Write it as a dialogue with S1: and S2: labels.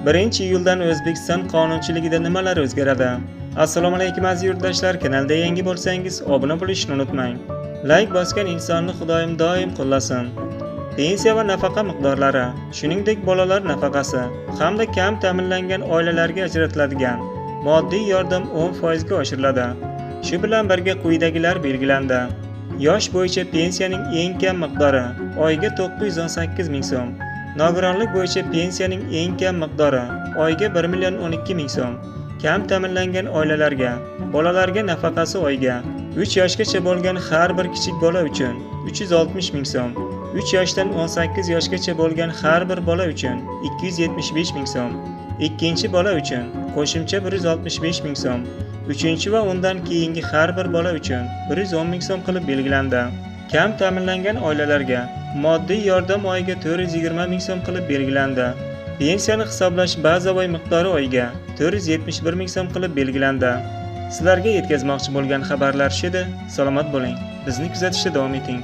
S1: 1-iyuldan O'zbekiston qonunchiligida nimalar o'zgaradi? Assalomu alaykum aziz yurtdoshlar, kanalda yangi bo'lsangiz obuna bo'lishni unutmang. Like bosgan insonni Xudoyim doim qo'llasin. Pensiya va nafaqa miqdorlari, shuningdek bolalar nafaqasi hamda kam ta'minlangan oilalarga ajratiladigan moddiy yordam 10% ga oshiriladi. Shu bilan birga quyidagilar belgilandi. Yosh bo'yicha pensiyaning eng kam miqdori oyiga 918 ming so'm. Nogironlik bo'yicha pensiyaning eng kam miqdori oyiga 1 012 000 so'm. Kam ta'minlangan oilalarga, bolalarga nafaqasi oyiga 3 yoshgacha bo'lgan har bir kichik bola uchun 360 ming so'm. 3 yoshdan 18 yoshgacha bo'lgan har bir bola uchun 275 ming so'm. Ikkinchi bola uchun qo'shimcha 165 ming so'm. Uchinchi va undan keyingi har bir bola uchun 110 ming so'm qilib belgilandi. Kam ta'minlangan oilalarga moddiy yordam oyiga 420 ming so'm qilib belgilandi. Pensiyani hisoblash bazaviy miqdori oyiga 471 ming so'm qilib belgilandi. Sizlarga yetkazmoqchi bo'lgan xabarlar shu edi. Salomat bo'ling. Bizni kuzatishda davom eting.